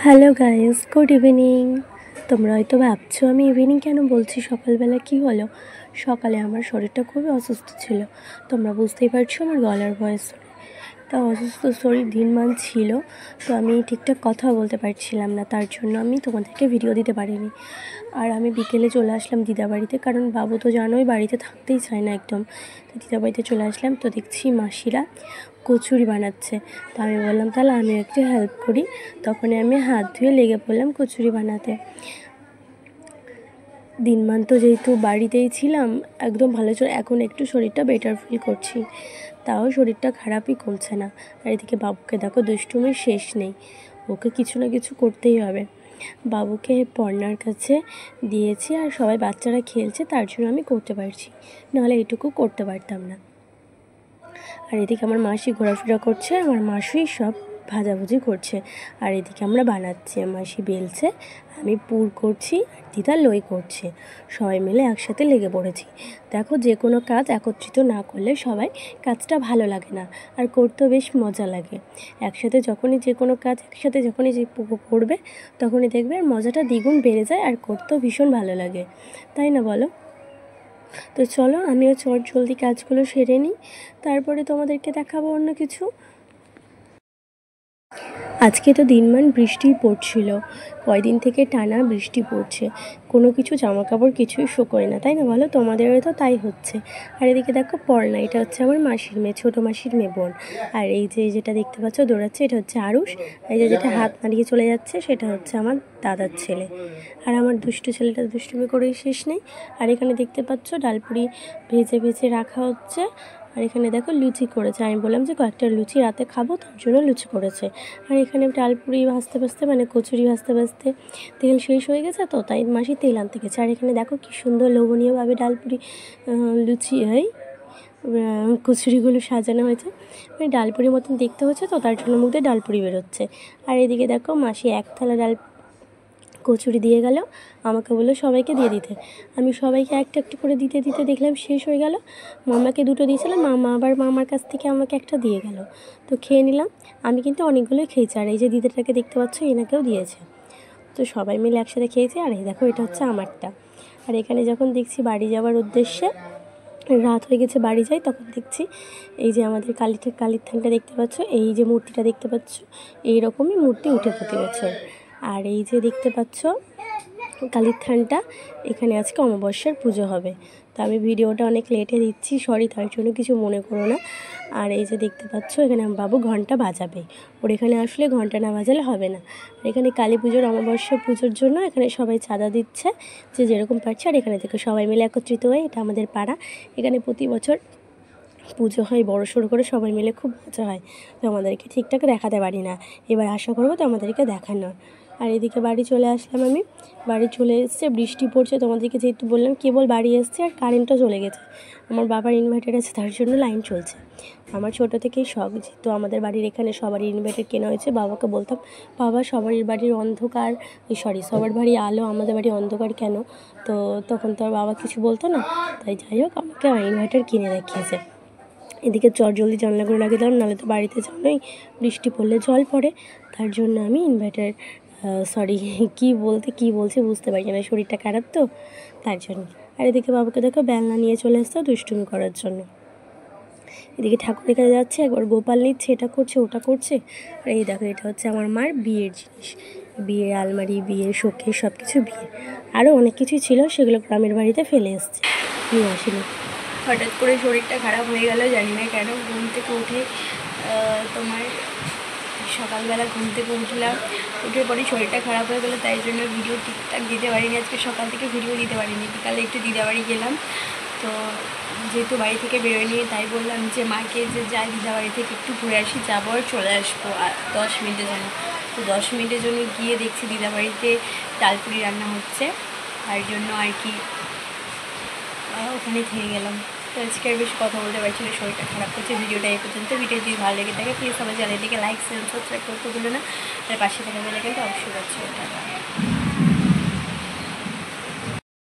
Hello guys, good evening. তোমরা হয়তো ভাবছো আমি ইভিনিং কেন বলছি, সকালবেলা কি হলো। সকালে আমার শরীরটা খুবই অসুস্থ ছিল, তোমরা বুঝতেই পারছো আমার গলার ভয়েস শুনে। তা অসুস্থ শরীর দিনমান ছিল, তো আমি ঠিকঠাক কথা বলতে পারছিলাম না, তার জন্য আমি তোমাদেরকে ভিডিও দিতে পারিনি। আর আমি বিকেলে চলে আসলাম দিদাবাড়িতে, কারণ বাবু তো জানোই বাড়িতে থাকতেই চায় না একদম। তো দিদাবাড়িতে চলে আসলাম, তো দেখছি মাসিরা কচুরি বানাচ্ছে। তো আমি বললাম তাহলে আমি একটু হেল্প করি। তখন আমি হাত ধুয়ে লেগে পড়লাম কচুরি বানাতে। দিনমান তো যেহেতু বাড়িতেই ছিলাম, একদম ভালো ছিল। এখন একটু শরীরটা বেটার ফিল করছি, তাও শরীরটা খারাপই কমছে না। আর এদিকে বাবুকে দেখো, দুষ্টুমির শেষ নেই, ওকে কিছু না কিছু করতেই হবে। বাবুকে পড়নার কাছে দিয়েছি, আর সবাই বাচ্চারা খেলছে, তার জন্য আমি করতে পারছি, নাহলে এটুকু করতে পারতাম না। আর এদিকে আমার মাসি ঘোরাফেরা করছে, আমার মাসি সব ভাজাভুজি করছে। আর এদিকে আমরা বানাচ্ছি, মাসি বেলছে, আমি পুর করছি, আর দিদা লই করছে। সবাই মিলে একসাথে লেগে পড়েছি। দেখো, যে কোনো কাজ একত্রিত না করলে সবাই কাজটা ভালো লাগে না, আর করতেও বেশ মজা লাগে। একসাথে যখনই যে কোনো কাজ একসাথে যখনই যে করবে, তখনই দেখবে আর মজাটা দ্বিগুণ বেড়ে যায়, আর করতেও ভীষণ ভালো লাগে, তাই না বলো? তো চলো, আমিও জলদি কাজগুলো সেরে নিই, তারপরে তোমাদেরকে দেখাবো অন্য কিছু। আজকে তো দিনমান বৃষ্টি পড়ছিল, কয়দিন থেকে টানা বৃষ্টি পড়ছে, কোনো কিছু জামাকাপড় কিছুই শুকোয় না, তাই না বলো? তোমাদেরও তো তাই হচ্ছে। আর এদিকে দেখো পর্ণা, এটা হচ্ছে আমার মাসির মেয়ে, ছোটো মাসির মেয়ে বোন। আর এই যে যেটা দেখতে পাচ্ছ দৌড়াচ্ছে, এটা হচ্ছে আরুষ। এই যে যেটা হাত নাড়িয়ে চলে যাচ্ছে, সেটা হচ্ছে আমার দাদার ছেলে। আর আমার দুষ্টু ছেলেটা দুষ্টুমি করেই শেষ নেই। আর এখানে দেখতে পাচ্ছ ডালপুরি ভেজে ভেজে রাখা হচ্ছে। আর এখানে দেখো লুচি করেছে, আমি বললাম যে কয়েকটা লুচি রাতে খাবো, তার জন্য লুচি করেছে। আর এখানে ডালপুরি ভাজতে ভাজতে, মানে কচুরি ভাজতে ভাজতে তেল শেষ হয়ে গেছে, তো তাই মাসি তেল আনতে গেছে। আর এখানে দেখো কী সুন্দর লোভনীয়ভাবে ডালপুরি লুচি কচুরিগুলো সাজানো হয়েছে, মানে ডালপুরির মতন দেখতে হচ্ছে, তো তার জন্য মুখ দিয়ে ডালপুরি বেরোচ্ছে। আর এদিকে দেখো মাসি এক থালা কচুরি দিয়ে গেল, আমাকে বললো সবাইকে দিয়ে দিতে। আমি সবাইকে একটা একটা করে দিতে দিতে দেখলাম শেষ হয়ে গেল। মামাকে দুটো দিয়েছিলাম, মামা আবার মামার কাছ থেকে আমাকে একটা দিয়ে গেল, তো খেয়ে নিলাম। আমি কিন্তু অনেকগুলোই খেয়েছি, আর এই যে দিদিটাকে দেখতে পাচ্ছ, এনাকেও দিয়েছে। তো সবাই মিলে একসাথে খেয়েছি। আর এই দেখো, এটা হচ্ছে আমারটা। আর এখানে যখন দেখছি বাড়ি যাওয়ার উদ্দেশ্যে রাত হয়ে গেছে, বাড়ি যাই, তখন দেখছি এই যে আমাদের কালীর থানটা দেখতে পাচ্ছ, এই যে মূর্তিটা দেখতে পাচ্ছ, এইরকমই মূর্তি উঠে প্রতি বছর। আর এই যে দেখতে পাচ্ছ কালীর থানটা, এখানে আজকে অমাবস্যার পুজো হবে। তো আমি ভিডিওটা অনেক লেটে দিচ্ছি, সরি, তার জন্য কিছু মনে করো না। আর এই যে দেখতে পাচ্ছ, এখানে আমার বাবু ঘন্টা বাজাবে, ওর এখানে আসলে ঘন্টা না বাজালে হবে না। আর এখানে কালী পুজোর অমাবস্যা পুজোর জন্য এখানে সবাই চাঁদা দিচ্ছে, যে যেরকম পারছে। আর এখানে থেকে সবাই মিলে একত্রিত হয়ে, এটা আমাদের পাড়া, এখানে প্রতি বছর পুজো হয় বড় সড়ো করে, সবাই মিলে খুব মজা হয়। তো আমাদেরকে ঠিকঠাক দেখাতে পারি না, এবার আশা করবো তো আমাদেরকে দেখানোর। আর এদিকে বাড়ি চলে আসলাম, আমি বাড়ি চলে এসেছে, বৃষ্টি পড়ছে, তোমাদেরকে যেহেতু বললাম কেবল বাড়ি এসছে, আর কারেন্টও চলে গেছে। আমার বাবার ইনভার্টার আছে, তার জন্য লাইন চলছে। আমার ছোটো থেকেই শখ, যেহেতু আমাদের বাড়ির এখানে সবারই ইনভার্টার কেনা হয়েছে, বাবাকে বলতাম বাবা সবার বাড়ির অন্ধকার, সবার বাড়ি আলো, আমাদের বাড়ি অন্ধকার কেন? তো তখন তো আর বাবা কিছু বলতো না, তাই যাই হোক আমাকে ইনভার্টার কিনে দেখিয়েছে। এদিকে জলদি জানলাগুলো লাগিয়ে দিলাম, নাহলে তো বাড়িতে জানোই বৃষ্টি পড়লে জল পড়ে, তার জন্য আমি ইনভার্টার কী বলছে বুঝতে পারছি না, শরীরটা খারাপ তো, তার জন্য। আর এদিকে বাবাকে দেখো বেলনা নিয়ে চলে এসছে দুষ্টুমি করার জন্য। এদিকে ঠাকুর এখানে যাচ্ছে, একবার গোপাল নিচ্ছে, এটা করছে ওটা করছে। আর এই দেখো, এটা হচ্ছে আমার মার বিয়ের জিনিস, বিয়ের আলমারি, বিয়ের শোকেস, সব কিছু বিয়ে। আরও অনেক কিছুই ছিল, সেগুলো গ্রামের বাড়িতে ফেলে এসছে, নিয়ে আসিনি। হঠাৎ করে শরীরটা খারাপ হয়ে গেল, জানি না কেন। ঘুম থেকে উঠে তোমার সকালবেলা ঘুম থেকে উঠলাম, উঠে পরে শরীরটা খারাপ হয়ে গেলো, তাই জন্য ভিডিও ঠিকঠাক দিতে পারিনি। আজকে সকাল থেকে ভিডিও দিতে পারিনি, বিকালে একটু দিদাবাড়ি গেলাম, তো যেহেতু বাড়ি থেকে বেরোয়নি, তাই বললাম যে মাকে যে যাই দিদাবাড়ি থেকে একটু ঘুরে আসি, যাবো আর চলে আসবো 10 মিনিটের জন্য। তো 10 মিনিটের জন্য গিয়ে দেখছি দিদাবাড়িতে ডালপুরি রান্না হচ্ছে, তার জন্য আর কি ওখানে থেকে গেলাম। তো আজকে আর বেশি কথা বলতে পারছি না, শরীরটা খারাপ করছে। ভিডিওটা এই পর্যন্ত। ভিডিও যদি ভালো লেগে থাকে প্লিজ সবাই চ্যানেলটিকে লাইক শেয়ার সাবস্ক্রাইব করতে ভুলো না, আর পাশে থাকা বেল আইকনটা অবশ্যই বাজছে।